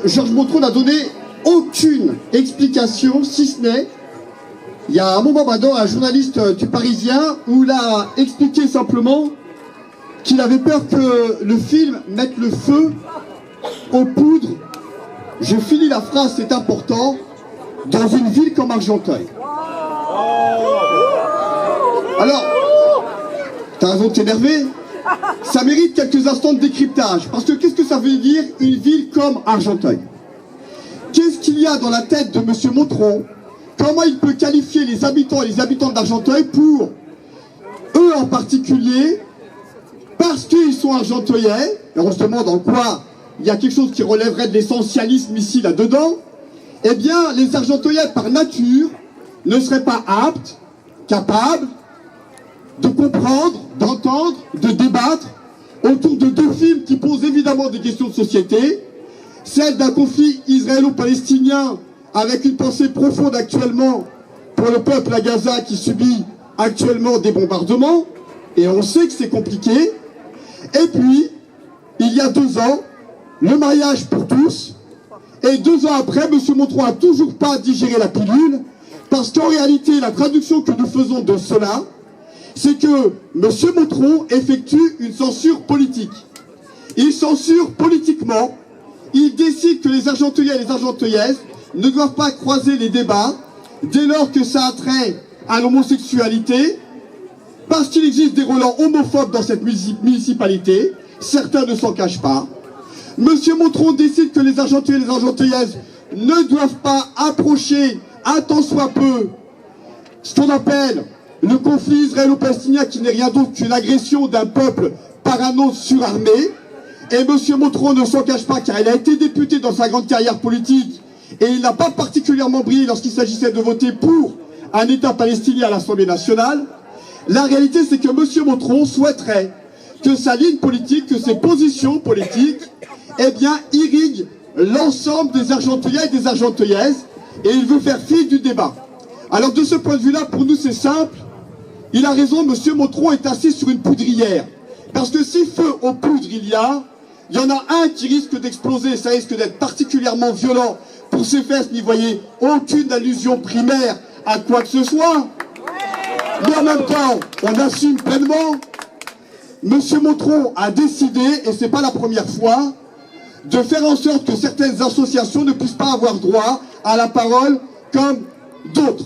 Georges Motron n'a donné aucune explication, si ce n'est, il y a un moment maintenant, un journaliste du Parisien, où il a expliqué simplement qu'il avait peur que le film mette le feu aux poudres, je finis la phrase, c'est important, dans une ville comme Argenteuil. Alors, t'as raison de t'énerver, ça mérite quelques instants de décryptage, parce que qu'est-ce que ça veut dire une ville comme Argenteuil? Qu'est-ce qu'il y a dans la tête de M. Motron? Comment il peut qualifier les habitants et les habitantes d'Argenteuil pour, eux en particulier, parce qu'ils sont argenteuillais, et on se demande en quoi il y a quelque chose qui relèverait de l'essentialisme ici, là-dedans, eh bien, les argenteuillais, par nature, ne seraient pas aptes, capables de comprendre, d'entendre, de débattre autour de deux films qui posent évidemment des questions de société, celle d'un conflit israélo-palestinien avec une pensée profonde actuellement pour le peuple à Gaza qui subit actuellement des bombardements, et on sait que c'est compliqué. Et puis, il y a 2 ans, le mariage pour tous, et 2 ans après, M. Motron n'a toujours pas digéré la pilule, parce qu'en réalité, la traduction que nous faisons de cela, c'est que M. Motron effectue une censure politique. Il censure politiquement, il décide que les Argenteuillais et les Argenteuillaises ne doivent pas croiser les débats dès lors que ça a trait à l'homosexualité, parce qu'il existe des relents homophobes dans cette municipalité, certains ne s'en cachent pas. Monsieur Motron décide que les Argenteuillais et les Argenteuillaises ne doivent pas approcher, un tant soit peu, ce qu'on appelle le conflit israélo-palestinien, qui n'est rien d'autre qu'une agression d'un peuple par un autre surarmé. Et monsieur Motron ne s'en cache pas, car il a été député dans sa grande carrière politique, et il n'a pas particulièrement brillé lorsqu'il s'agissait de voter pour un État palestinien à l'Assemblée nationale. La réalité, c'est que M. Motron souhaiterait que sa ligne politique, que ses positions politiques, eh bien, irriguent l'ensemble des Argenteuillais et des Argenteuillaises, et il veut faire fi du débat. Alors, de ce point de vue-là, pour nous, c'est simple. Il a raison, M. Motron est assis sur une poudrière. Parce que si feu aux poudres il y en a un qui risque d'exploser, ça risque d'être particulièrement violent. Pour ces fesses, n'y voyez aucune allusion primaire à quoi que ce soit. Mais en même temps, on assume pleinement. M. Motron a décidé, et c'est pas la première fois, de faire en sorte que certaines associations ne puissent pas avoir droit à la parole comme d'autres.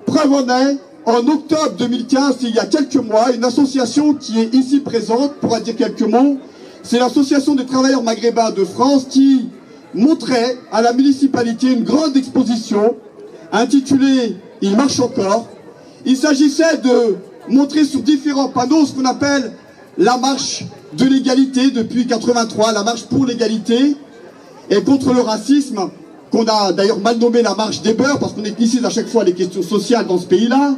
Preuve en est, en octobre 2015, il y a quelques mois, une association qui est ici présente pourra dire quelques mots. C'est l'association des travailleurs maghrébins de France qui montrait à la municipalité une grande exposition intitulée « Il marche encore ». Il s'agissait de montrer sur différents panneaux ce qu'on appelle la marche de l'égalité depuis 83, la marche pour l'égalité et contre le racisme, qu'on a d'ailleurs mal nommé la marche des beurs, parce qu'on éthnise à chaque fois les questions sociales dans ce pays-là.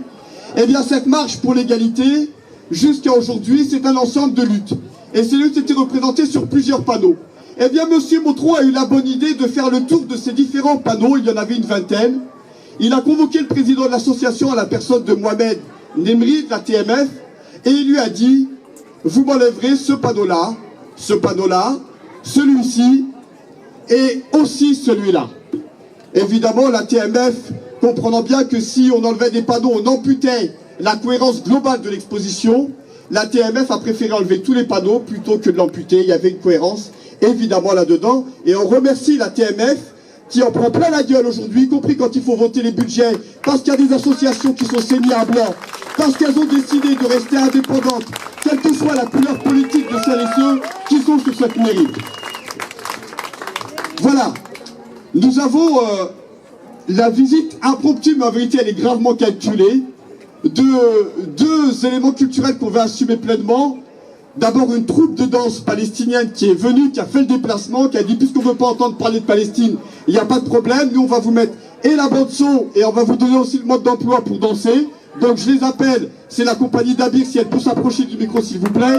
Eh bien, cette marche pour l'égalité, jusqu'à aujourd'hui, c'est un ensemble de luttes. Et ces luttes étaient représentées sur plusieurs panneaux. Eh bien, M. Motron a eu la bonne idée de faire le tour de ces différents panneaux, il y en avait une vingtaine. Il a convoqué le président de l'association à la personne de Mohamed Nemri de la TMF, et il lui a dit, vous m'enlèverez ce panneau-là, celui-ci, et aussi celui-là. Évidemment, la TMF, comprenant bien que si on enlevait des panneaux, on amputait la cohérence globale de l'exposition, la TMF a préféré enlever tous les panneaux plutôt que de l'amputer. Il y avait une cohérence, évidemment, là-dedans. Et on remercie la TMF qui en prend plein la gueule aujourd'hui, y compris quand il faut voter les budgets, parce qu'il y a des associations qui sont saignées à blanc, parce qu'elles ont décidé de rester indépendantes, quelle que soit la couleur politique de celles et ceux qui sont sur cette mairie. Voilà. Nous avons la visite impromptue, mais en vérité elle est gravement calculée, de 2 éléments culturels qu'on va assumer pleinement. D'abord une troupe de danse palestinienne qui est venue, qui a fait le déplacement, qui a dit puisqu'on ne veut pas entendre parler de Palestine, il n'y a pas de problème, nous on va vous mettre et la bande son et on va vous donner aussi le mode d'emploi pour danser. Donc je les appelle, c'est la compagnie d'Abir, si elle peut s'approcher du micro s'il vous plaît.